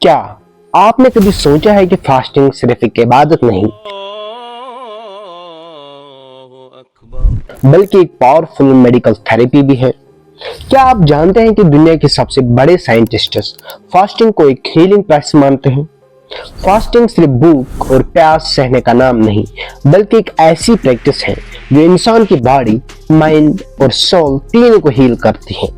क्या आपने कभी सोचा है कि फास्टिंग सिर्फ एक इबादत नहीं बल्कि एक पावरफुल मेडिकल थेरेपी भी है? क्या आप जानते हैं कि दुनिया के सबसे बड़े साइंटिस्ट्स फास्टिंग को एक हीलिंग प्रैक्टिस मानते हैं? फास्टिंग सिर्फ भूख और प्यास सहने का नाम नहीं, बल्कि एक ऐसी प्रैक्टिस है जो इंसान की बॉडी, माइंड और सोल तीनों को हील करती है।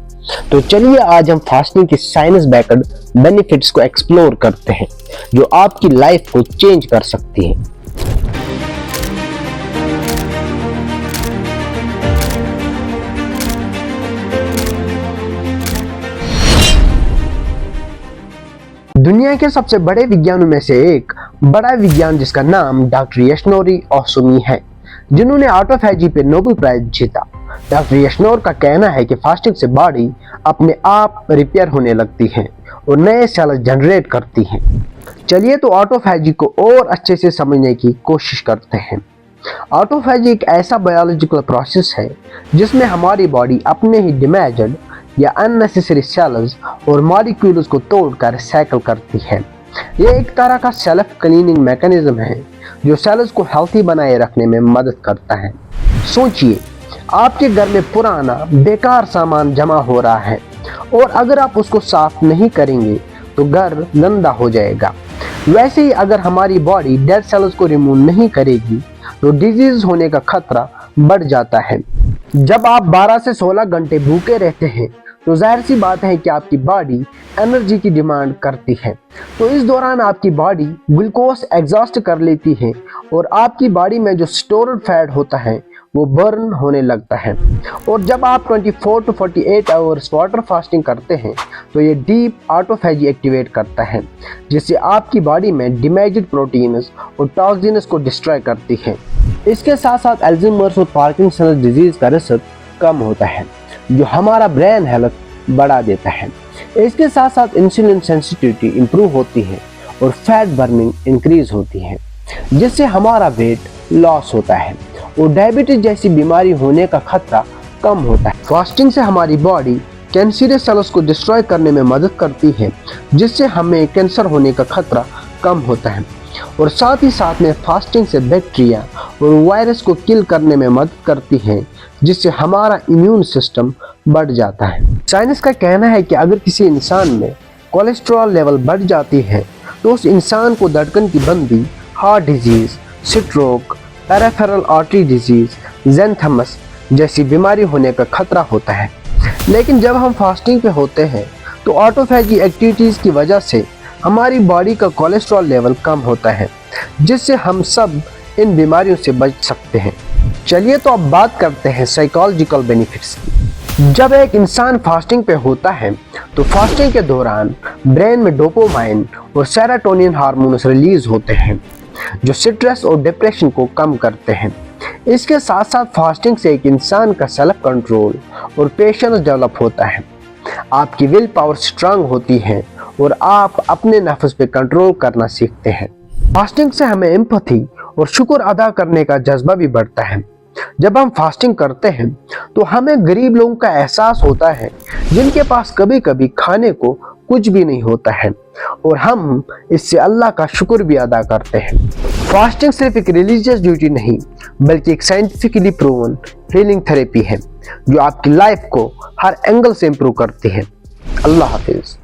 तो चलिए आज हम फास्टिंग की साइंस बैक्ड बेनिफिट्स को एक्सप्लोर करते हैं जो आपकी लाइफ को चेंज कर सकती है। दुनिया के सबसे बड़े विज्ञानों में से एक बड़ा विज्ञान जिसका नाम डॉक्टर योशिनोरी ओसुमी है, जिन्होंने ऑटोफैजी पे नोबेल प्राइज जीता। डॉक्टर योशिनोरी का कहना है कि फास्टिंग से बॉडी अपने आप रिपेयर होने लगती है और नए सेल जनरेट करती है। चलिए तो ऑटोफैजी को और अच्छे से समझने की कोशिश करते हैं। ऑटोफैजी एक ऐसा बायोलॉजिकल प्रोसेस है जिसमें हमारी बॉडी अपने ही डैमेज्ड या अननेसेसरी सेल्स और मॉलिक्यूल्स को तोड़कर रिसाइकल करती है। ये एक तरह का सेल्फ क्लीनिंग मैकेनिज्म है जो सेल्स को हेल्थी बनाए रखने में मदद करता है। सोचिए, आपके घर में पुराना बेकार सामान जमा हो रहा है और अगर आप उसको साफ नहीं करेंगे तो घर गंदा हो जाएगा। वैसे ही अगर हमारी बॉडी डेड सेल्स को रिमूव नहीं करेगी तो डिजीज होने का खतरा बढ़ जाता है। जब आप 12 से 16 घंटे भूखे रहते हैं तो जाहिर सी बात है कि आपकी बॉडी एनर्जी की डिमांड करती है। तो इस दौरान आपकी बॉडी ग्लूकोज एग्जॉस्ट कर लेती है और आपकी बॉडी में जो स्टोर्ड फैट होता है वो बर्न होने लगता है। और जब आप 24 to 48 आवर्स वाटर फास्टिंग करते हैं तो ये डीप ऑटोफैजी एक्टिवेट करता है, जिससे आपकी बॉडी में डैमेज्ड प्रोटीन्स और टॉक्सिन्स को डिस्ट्रॉय करती है। इसके साथ साथ अल्जाइमर्स और पार्किंसंस डिजीज का रिस्क कम होता है जो हमारा ब्रेन हेल्थ बढ़ा देता है। इसके साथ साथ इंसुलिन सेंसिटिविटी इंप्रूव होती है और फैट बर्निंग इंक्रीज होती है, जिससे हमारा वेट लॉस होता है और डायबिटीज जैसी बीमारी होने का खतरा कम होता है। फास्टिंग से हमारी बॉडी कैंसरस सेल्स को डिस्ट्रॉय करने में मदद करती है, जिससे हमें कैंसर होने का खतरा कम होता है। और साथ ही साथ में फास्टिंग से बैक्टीरिया और वायरस को किल करने में मदद करती है, जिससे हमारा इम्यून सिस्टम बढ़ जाता है। साइंस का कहना है कि अगर किसी इंसान में कोलेस्ट्रॉल लेवल बढ़ जाती है तो उस इंसान को धड़कन की बंदी, heart disease, stroke, peripheral artery disease, xanthomas जैसी बीमारी होने का खतरा होता है। लेकिन जब हम फास्टिंग पे होते हैं तो ऑटोफैजी एक्टिविटीज़ की वजह से हमारी बॉडी का कोलेस्ट्रॉल लेवल कम होता है, जिससे हम सब इन बीमारियों से बच सकते हैं। चलिए तो अब बात करते हैं साइकोलॉजिकल बेनिफिट्स की। जब एक इंसान फास्टिंग पे होता है तो फास्टिंग के दौरान ब्रेन में डोपामाइन और सेरोटोनिन हार्मोन्स रिलीज होते हैं जो स्ट्रेस और डिप्रेशन को कम करते हैं। इसके साथ साथ फास्टिंग से एक इंसान का सेल्फ कंट्रोल और पेशेंस डेवलप होता है। आपकी विल पावर स्ट्रांग होती है और आप अपने नफ्स पे कंट्रोल करना सीखते हैं। फास्टिंग से हमें एम्पैथी और शुक्र अदा करने का जज्बा भी बढ़ता है। जब हम फास्टिंग करते हैं तो हमें गरीब लोगों का एहसास होता है जिनके पास कभी कभी खाने को कुछ भी नहीं होता है, और हम इससे अल्लाह का शुक्र भी अदा करते हैं। फास्टिंग सिर्फ एक रिलीजियस ड्यूटी नहीं बल्कि एक साइंटिफिकली प्रूवन हीलिंग थेरेपी है जो आपकी लाइफ को हर एंगल से इंप्रूव करती है। अल्लाह हाफिज।